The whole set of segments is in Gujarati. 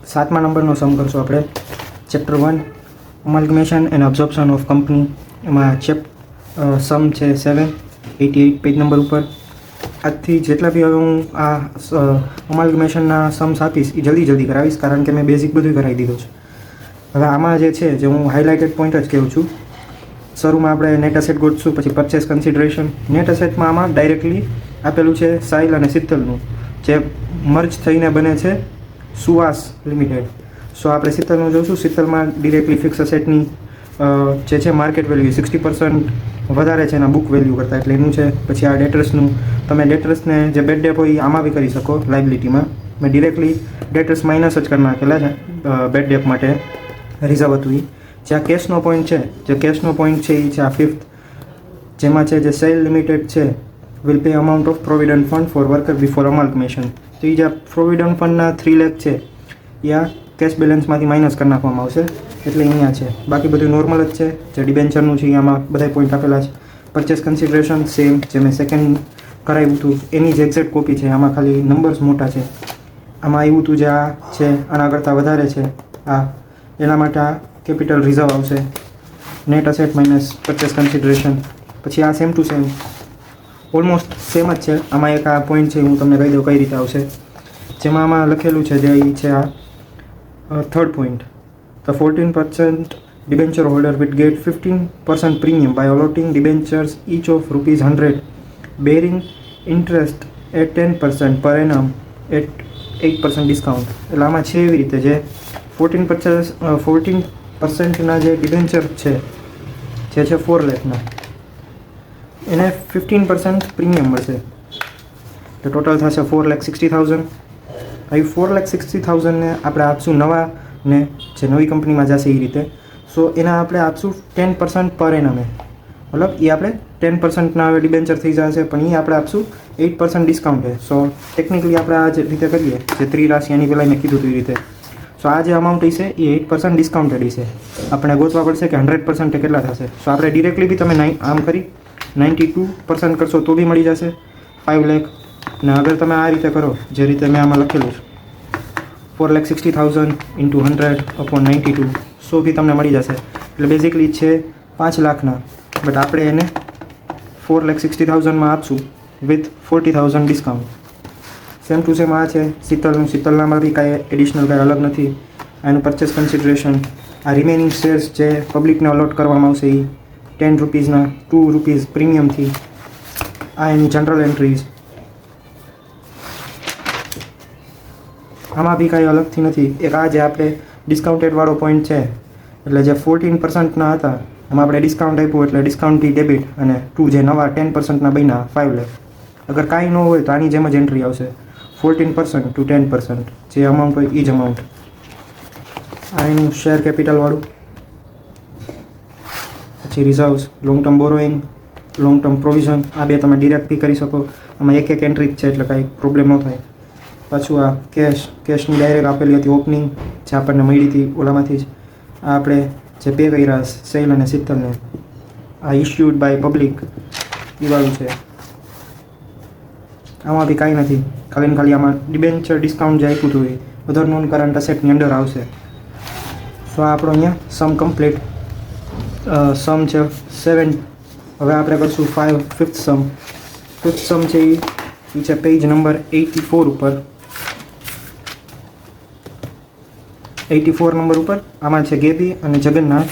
7મા નંબરનો સમ કરશું આપણે ચેપ્ટર 1 અમાલ્ગમેશન એન્ડ અબ્ઝોર્પ્શન ઓફ કંપની. એમાં સમ છે 788 પેજ નંબર ઉપર. આજથી જેટલા બી હવે હું આ અમાલ્ગમેશનના સમ્સ આપીશ એ જલ્દી કરાવીશ, કારણ કે મેં બેઝિક બધું કરાવી દીધું છે. હવે આમાં જે છે જે હું હાઇલાઇટેડ પોઈન્ટ જ કહું છું. શરૂમાં આપણે નેટ અસેટ ગોઠશું, પછી પરચેસ કન્સિડરેશન. નેટ અસેટમાં આમાં ડાયરેક્ટલી આપેલું છે સાહિલ અને શીતલનું, જે મર્જ થઈને બને છે સુવાસ લિમિટેડ. સો આપણે શીતલનું જોઈશું. શીતલમાં ડિરેક્ટલી ફિક્સ અસેટની જે છે માર્કેટ વેલ્યુ 60% વધારે છે એના બુક વેલ્યુ કરતાં, એટલે એનું છે. પછી આ ડેટર્સનું, તમે ડેટર્સને જે બેડ ડેપ હોય એ આમાં બી કરી શકો લાઇબિલિટીમાં. મેં ડિરેક્ટલી ડેટર્સ માઇનસ જ કરી નાખેલા છે બેડ ડેપ માટે રિઝર્વ હતું એ. જે આ કેશનો પોઈન્ટ છે, જે કેશનો પોઈન્ટ છે એ છે આ 5th, જેમાં છે જે સેલ લિમિટેડ છે will pay amount of provident fund for worker before amalgamation. તો એ જે પ્રોવિડન્ટ ફંડના 3 લાખ છે એ આ કેશ બેલેન્સમાંથી માઇનસ કરી નાખવામાં આવશે, એટલે અહીંયા છે. બાકી બધું નોર્મલ જ છે. જે ડિબેન્ચરનું છે આમાં બધા પોઈન્ટ આપેલા છે. પરચેસ કન્સિડરેશન સેમ, જે મેં સેકન્ડ કરાવ્યું હતું એની જ એક્ઝેક્ટ કોપી છે. આમાં ખાલી નંબર્સ મોટા છે. આમાં આવ્યું હતું જે આ છે આના કરતાં વધારે છે આ, એના માટે આ કેપિટલ રિઝર્વ આવશે. Net asset minus purchase consideration. પછી આ same to same almost same જ છે. આમાં એક આ પોઈન્ટ છે હું તમને કહી દઉં કઈ રીતે આવશે. જેમાં આમાં લખેલું છે જે છે આ 3rd point, the 14% debenture holder will get 15% premium by allotting debentures each of ₹100 bearing interest at 10% per annum at 8% discount. એટલે આમાં છે એવી રીતે જે 14%ના જે ડિબેન્ચર છે જે છે 4 લાખના, એને 15% પ્રીમિયમ મળશે. તો ટોટલ થશે 4,60,000. હવે 4,60,000ને આપણે આપશું નવા ને જે નવી કંપનીમાં જશે એ રીતે. સો એના આપણે આપશું 10% પર એનમે, મતલબ એ આપણે 10%ના હવે ડિબેન્ચર થઈ જશે, પણ એ આપણે આપશું 8% ડિસ્કાઉન્ટ છે. સો ટેકનિકલી આપણે આ જે રીતે કરીએ, જે 3 રાશિ એની પહેલાં મેં કીધું હતું એ રીતે. સો આ જે અમાઉન્ટ છે એ 8% ડિસ્કાઉન્ટેડ છે. આપણે ગોતવા પડશે કે 100% કેટલા થશે. સો આપણે ડિરેક્ટલી બી તમે આમ કરી 92% કરશો તો બી મળી જશે 5 લાખ. ને અગર તમે આ રીતે કરો જે રીતે મેં આમાં લખેલું છે 4,60,000 ઇન્ટુ 100/92, સો બી તમને મળી જશે. એટલે બેઝિકલી છે 5 લાખના, બટ આપણે એને 4,60,000માં આપશું with 40,000 discount. Same to same આ છે શીતલનું. શીતલનામાં બી કાંઈ એડિશનલ કાંઈ અલગ નથી. એનું પરચેસ કન્સિડરેશન, આ રિમેનિંગ શેર્સ જે પબ્લિકને અલોટ કરવામાં આવશે એ 10 રૂપીઝના ₹2 પ્રીમિયમથી. આ એની જનરલ એન્ટ્રીઝ. આમાં બી કાંઈ અલગથી નથી. એક આ જે આપણે ડિસ્કાઉન્ટેડવાળો પોઈન્ટ છે, એટલે જે 14%ના હતા એમાં આપણે ડિસ્કાઉન્ટ આપ્યું એટલે ડિસ્કાઉન્ટથી ડેબિટ, અને 2 જે નવા 10%ના બન્યા 5 લાખ. અગર કાંઈ ન હોય તો આની જેમ જ એન્ટ્રી આવશે 14% ટુ 10%, જે અમાઉન્ટ હોય એ જ અમાઉન્ટ. આ એનું શેર કેપિટલવાળું. પછી reserves, long term borrowing, long term provision, આ બે તમે ડિરેક્ટ બી કરી શકો. આમાં એક એન્ટ્રી જ છે એટલે કાંઈ પ્રોબ્લેમ ન થાય. પાછું આ કેશની ડાયરેક્ટ આપેલી હતી ઓપનિંગ, જે આપણને મળી હતી ઓલામાંથી જ. આ આપણે જે પે કર્યા સેલ અને શીતલને, આ ઇશ્યુડ બાય પબ્લિક એ વાળું છે. આમાં બી કાંઈ નથી, ખાલી ને ખાલી આમાં ડિબેન્ચર ડિસ્કાઉન્ટ જે આપ્યું હતું એ અધર નોન કરંટ અસેટની અંડર આવશે. તો આ આપણો અહીંયા સમ કમ્પ્લીટ. સમ છે 7. હવે આપણે કરશું 5th સમ. 5th સમ છે એ છે પેજ નંબર 84 ઉપર. 84 નંબર ઉપર આમાં છે ગેબી અને જગન્નાથ,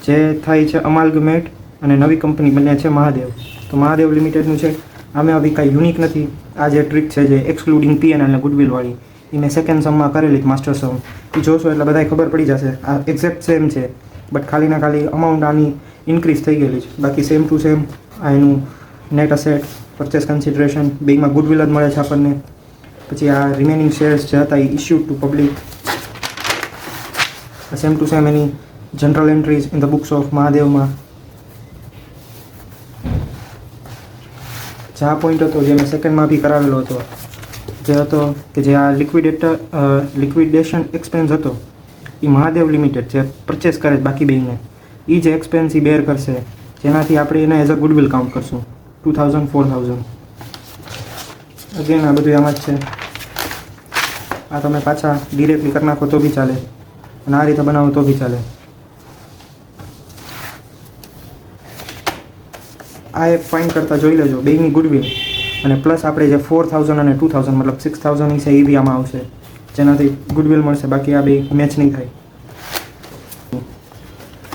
જે થાય છે અમાલ્ગમેટ અને નવી કંપની બન્યા છે મહાદેવ. તો મહાદેવ લિમિટેડનું છે. આમાં બી કાંઈ યુનિક નથી. આ જે ટ્રીક છે જે એક્સક્લુડિંગ P&L અને ગુડવિલવાળી, એ મેં સેકન્ડ સમમાં કરેલી માસ્ટર સમ. એ જોશો એટલે બધાય ખબર પડી જશે. આ એક્ઝેક્ટ સેમ છે, બટ ખાલી ને ખાલી અમાઉન્ટ આની ઇન્ક્રીઝ થઈ ગયેલી છે. બાકી સેમ ટુ સેમ. આ એનું નેટ અસેટ, પરચેસ કન્સિડરેશન બેમાં ગુડવિલ જ મળે છે આપણને. પછી આ રિમેનિંગ શેર્સ જે હતા એ issued to public. Same to same એની general entries in the books of મહાદેવમાં. જે આ પોઈન્ટ હતો જે મેં સેકન્ડમાં બી કરાવેલો હતો, જે હતો કે જે આ લિક્વિડેશન એક્સપેન્સ હતો એ મહાદેવ લિમિટેડ જે પરચેસ કરે બાકી બેને, એ જે એક્સપેન્સ એ બેર કરશે, જેનાથી આપણે એને એઝ અ ગુડવિલ કાઉન્ટ કરશું 2,000 4,000. અગેન આ બધું આમાં જ છે. આ તમે પાછા ડિરેક્ટલી કરી નાખો તો બી ચાલે અને આ રીતે બનાવો તો બી ચાલે. આ એક ફાઇન કરતાં જોઈ લેજો બેની ગુડવિલ અને પ્લસ આપણે જે 4000 અને 2000 મતલબ 6000 છે એ બી આમાં આવશે, જેનાથી ગુડવિલ મળશે. બાકી આ બે મેચ નહીં થાય.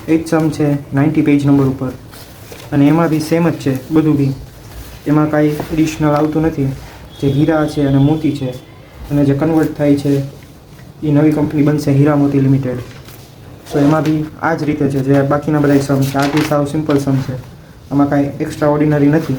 8 સમ છે 90 પેજ નંબર ઉપર અને એમાં બી સેમ જ છે બધું બી. એમાં કાંઈ એડિશનલ આવતું નથી. જે હીરા છે અને મોતી છે અને જે કન્વર્ટ થાય છે એ નવી કંપની બનશે હીરા મોતી લિમિટેડ. સો એમાં બી આ જ રીતે છે જે બાકીના બધા સમ છે. આ બી સાવ સિમ્પલ સમ છે, આમાં કાંઈ એક્સ્ટ્રા ઓર્ડિનરી નથી.